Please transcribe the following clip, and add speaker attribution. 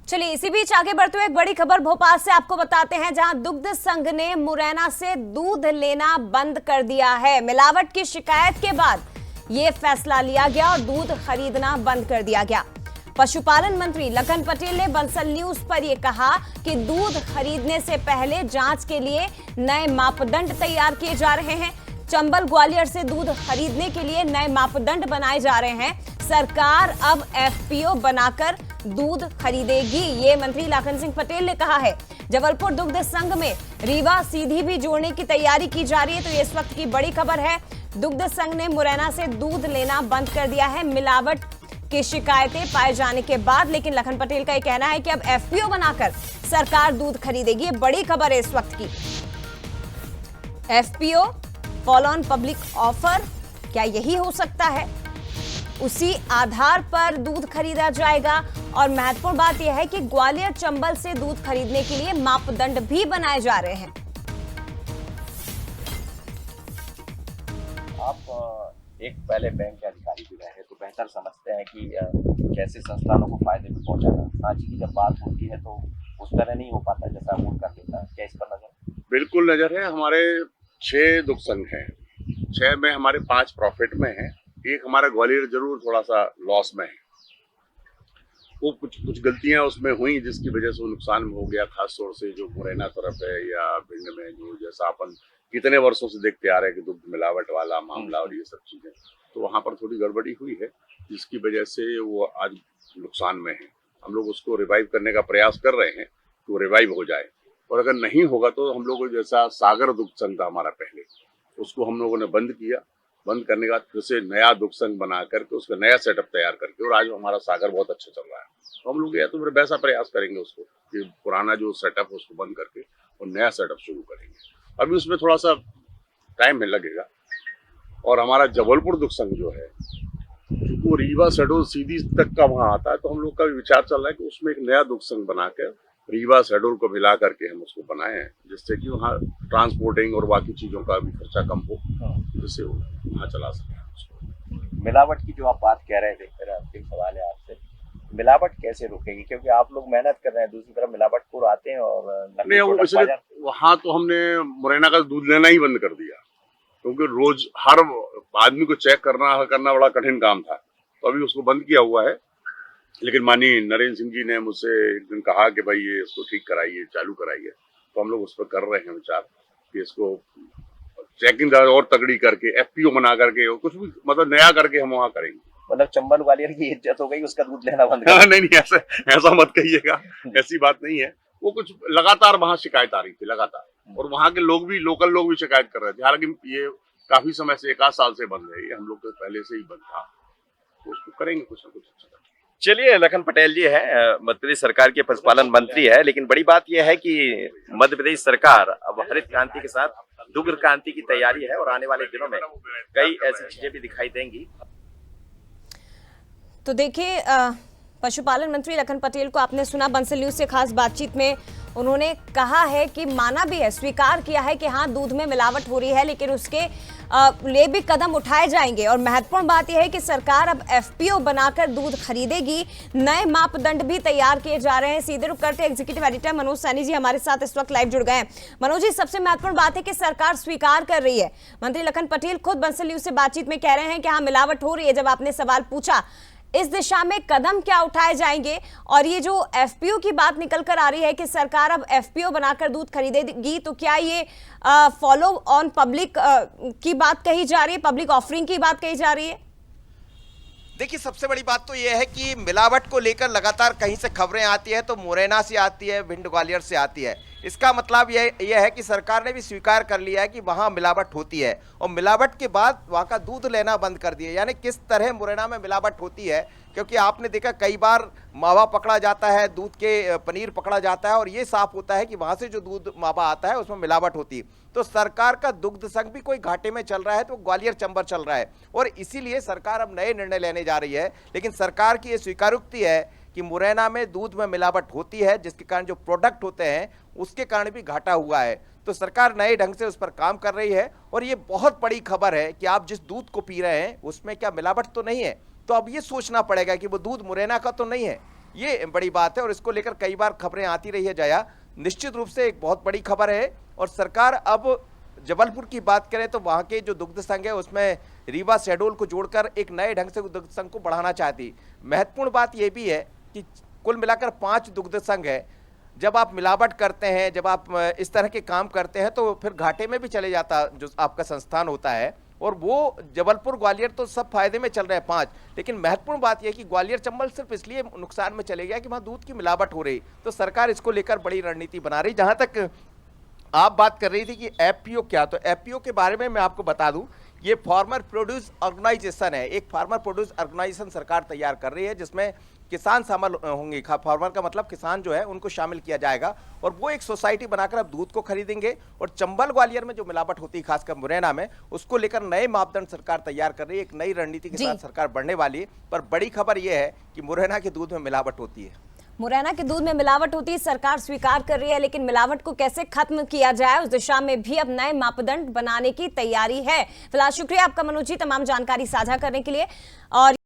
Speaker 1: चलिए इसी बीच आगे बढ़ते हुए एक बड़ी खबर भोपाल से आपको बताते हैं, जहां दुग्ध संघ ने मुरैना से दूध लेना बंद कर दिया है। मिलावट की शिकायत के बाद यह फैसला लिया गया और दूध खरीदना बंद कर दिया गया। पशुपालन मंत्री लखन पटेल ने बंसल न्यूज पर यह कहा कि दूध खरीदने से पहले जांच के लिए नए मापदंड तैयार किए जा रहे हैं। चंबल ग्वालियर से दूध खरीदने के लिए नए मापदंड बनाए जा रहे हैं। सरकार अब एफपीओ बनाकर दूध खरीदेगी, ये मंत्री लखन सिंह पटेल ने कहा है। जबलपुर दुग्ध संघ में रीवा सीधी भी जोड़ने की तैयारी की जा रही है, तो ये इस वक्त की बड़ी खबर है। दुग्ध संघ ने मुरैना से दूध लेना बंद कर दिया है मिलावट की शिकायतें पाए जाने के बाद, लेकिन लखन पटेल का यह कहना है कि अब एफपीओ बनाकर सरकार दूध खरीदेगी। ये बड़ी खबर है इस वक्त की। FPO, follow on public offer, क्या यही हो सकता है? उसी आधार पर दूध खरीदा जाएगा। और महत्वपूर्ण बात यह है कि ग्वालियर चंबल से दूध खरीदने के लिए मापदंड भी बनाए जा रहे हैं।
Speaker 2: आप एक पहले बैंक के अधिकारी भी रहे हैं, तो बेहतर समझते हैं कि कैसे संस्थानों को फायदे में पहुंचाना। सांची की जब बात होती है तो उस तरह नहीं हो पाता जैसा अमूल कर देता है। क्या इस पर नजर?
Speaker 3: बिल्कुल नजर है। हमारे 6 दुग्ध संघ हैं, 6 में हमारे 5 प्रॉफिट में हैं। एक हमारा ग्वालियर जरूर थोड़ा सा लॉस में है। वो कुछ गलतियां उसमें हुई जिसकी वजह से वो नुकसान हो गया, खास तौर से जो मुरैना तरफ है या भिंड में, जो जैसा अपन कितने वर्षों से देखते आ रहे हैं कि दुग्ध मिलावट वाला मामला और ये सब चीजें, तो वहां पर थोड़ी गड़बड़ी हुई है जिसकी वजह से वो आज नुकसान में है। हम लोग उसको रिवाइव करने का प्रयास कर रहे हैं कि वो रिवाइव हो जाए, और अगर नहीं होगा तो हम लोग जैसा सागर दुग्ध संघ था हमारा पहले, उसको हम लोगों ने बंद किया। बंद करने के बाद फिर से नया दुग्ध संघ बना करके उसका नया सेटअप तैयार करके, और आज हमारा सागर बहुत अच्छा चल रहा है। तो हम लोग या तो फिर वैसा प्रयास करेंगे उसको कि पुराना जो सेटअप है उसको बंद करके और नया सेटअप शुरू करेंगे। अभी उसमें थोड़ा सा टाइम लगेगा। और हमारा जबलपुर दुग्ध संघ जो है, वो रीवा शेड्यूल सीधी तक का वहाँ आता है, तो हम लोग का विचार चल रहा है कि उसमें एक नया दुग्ध संघ बना के रीवा शेड्यूल को मिला करके हम उसको बनाए हैं, जिससे कि वहाँ ट्रांसपोर्टिंग और बाकी चीजों का भी खर्चा कम हो, जिससे वो वहाँ चला सके।
Speaker 2: मिलावट की जो आप बात कह रहे थे, मेरा अंतिम सवाल है आपसे, मिलावट कैसे रोकेगी? क्योंकि आप लोग मेहनत कर रहे हैं, दूसरी तरफ मिलावट को आते हैं और
Speaker 3: नहीं, वहाँ तो हमने मुरैना का दूध लेना ही बंद कर दिया, क्योंकि रोज हर आदमी को चेक करना बड़ा कठिन काम था। तो अभी उसको बंद किया हुआ है। लेकिन माननीय नरेंद्र सिंह जी ने मुझसे एक दिन कहा कि भाई ये इसको ठीक कराइए, चालू कराइए, तो हम लोग उस पर कर रहे हैं विचार कि इसको चेकिंग और तगड़ी करके एफपीओ बना करके कुछ भी मतलब नया करके हम वहाँ करेंगे।
Speaker 2: मतलब चंबल ग्वालियर की इज्जत हो गई, उसका दूध लेना बंद कर?
Speaker 3: नहीं, ऐसा मत कहिएगा, ऐसी बात नहीं है। वो कुछ लगातार वहाँ शिकायत आ रही थी लगातार, और वहाँ के लोकल लोग भी शिकायत कर रहे थे। हालांकि ये काफी समय से 1 आध साल से बंद है, ये हम लोग के पहले से ही बंद था, तो उसको करेंगे कुछ ना कुछ अच्छा।
Speaker 2: चलिए, लखन पटेल जी है, मध्य प्रदेश सरकार के पशुपालन मंत्री है, लेकिन बड़ी बात यह है कि मध्य प्रदेश सरकार अब हरित क्रांति के साथ दुग्ध क्रांति की तैयारी है, और आने वाले दिनों में कई ऐसी चीजें भी दिखाई देंगी।
Speaker 1: तो देखिए, पशुपालन मंत्री लखन पटेल को आपने सुना बंसल न्यूज से खास बातचीत में। उन्होंने कहा है कि माना भी है, स्वीकार किया है कि हाँ दूध में मिलावट हो रही है, लेकिन उसके लिए भी कदम उठाए जाएंगे। और महत्वपूर्ण बात यह है कि सरकार अब एफपीओ बनाकर दूध खरीदेगी। नए मापदंड भी तैयार किए जा रहे हैं। सीधे रुक करते एग्जीक्यूटिव एडिटर मनोज सैनी जी हमारे साथ इस वक्त लाइव जुड़ गए हैं। मनोज जी, सबसे महत्वपूर्ण बात है कि सरकार स्वीकार कर रही है। मंत्री लखन पटेल खुद बंसल न्यूज से बातचीत में कह रहे हैं कि हाँ मिलावट हो रही है। जब आपने सवाल पूछा इस दिशा में कदम क्या उठाए जाएंगे, और ये जो एफपीओ की बात निकल कर आ रही है कि सरकार अब एफपीओ बनाकर दूध खरीदेगी, तो क्या ये फॉलो ऑन पब्लिक की बात कही जा रही है, पब्लिक ऑफरिंग की बात कही जा रही है?
Speaker 4: देखिए, सबसे बड़ी बात तो यह है कि मिलावट को लेकर लगातार कहीं से खबरें आती है, तो मुरैना से आती है, भिंड ग्वालियर से आती है। इसका मतलब यह है कि सरकार ने भी स्वीकार कर लिया है कि वहाँ मिलावट होती है, और मिलावट के बाद वहाँ का दूध लेना बंद कर दिया। यानी किस तरह मुरैना में मिलावट होती है, क्योंकि आपने देखा कई बार मावा पकड़ा जाता है, दूध के पनीर पकड़ा जाता है, और ये साफ होता है कि वहाँ से जो दूध मावा आता है उसमें मिलावट होती है। तो सरकार का दुग्ध संघ भी कोई घाटे में चल रहा है, तो ग्वालियर चंबल चल रहा है, और इसीलिए सरकार अब नए निर्णय लेने जा रही है। लेकिन सरकार की ये स्वीकारोक्ति है कि मुरैना में दूध में मिलावट होती है, जिसके कारण जो प्रोडक्ट होते हैं उसके कारण भी घाटा हुआ है। तो सरकार नए ढंग से उस पर काम कर रही है, और ये बहुत बड़ी खबर है कि आप जिस दूध को पी रहे हैं उसमें क्या मिलावट तो नहीं है। तो अब ये सोचना पड़ेगा कि वो दूध मुरैना का तो नहीं है, ये बड़ी बात है और इसको लेकर कई बार खबरें आती रही है जया। निश्चित रूप से एक बहुत बड़ी खबर है और सरकार अब जबलपुर की बात करें तो वहां के जो दुग्ध संघ है उसमें रीवा शेड्यूल को जोड़कर एक नए ढंग से दुग्ध संघ को बढ़ाना चाहती। महत्वपूर्ण बात यह भी है कि कुल मिलाकर 5 दुग्ध संघ है। जब आप मिलावट करते हैं, जब आप इस तरह के काम करते हैं तो फिर घाटे में भी चले जाता जो आपका संस्थान होता है। और वो जबलपुर ग्वालियर तो सब फायदे में चल रहे हैं 5, लेकिन महत्वपूर्ण बात यह कि ग्वालियर चंबल सिर्फ इसलिए नुकसान में चले गया कि वहां दूध की मिलावट हो रही। तो सरकार इसको लेकर बड़ी रणनीति बना रही। जहां तक आप बात कर रही थी कि एफपीओ क्या, तो एफपीओ के बारे में मैं आपको बता दूं, ये फार्मर प्रोड्यूस ऑर्गेनाइजेशन है। एक फार्मर प्रोड्यूस ऑर्गेनाइजेशन सरकार तैयार कर रही है जिसमें किसान शामिल होंगे। फार्मर का मतलब किसान जो है उनको शामिल किया जाएगा और वो एक सोसाइटी बनाकर अब दूध को खरीदेंगे। और चंबल ग्वालियर में जो मिलावट होती है खासकर मुरैना में, उसको लेकर नए मापदंड सरकार तैयार कर रही है। एक नई रणनीति के साथ सरकार बढ़ने वाली है। पर बड़ी खबर यह है कि मुरैना के दूध में मिलावट होती है।
Speaker 1: मुरैना के दूध में मिलावट होती है, सरकार स्वीकार कर रही है, लेकिन मिलावट को कैसे खत्म किया जाए उस दिशा में भी अब नए मापदंड बनाने की तैयारी है। फिलहाल शुक्रिया आपका मनोज जी तमाम जानकारी साझा करने के लिए। और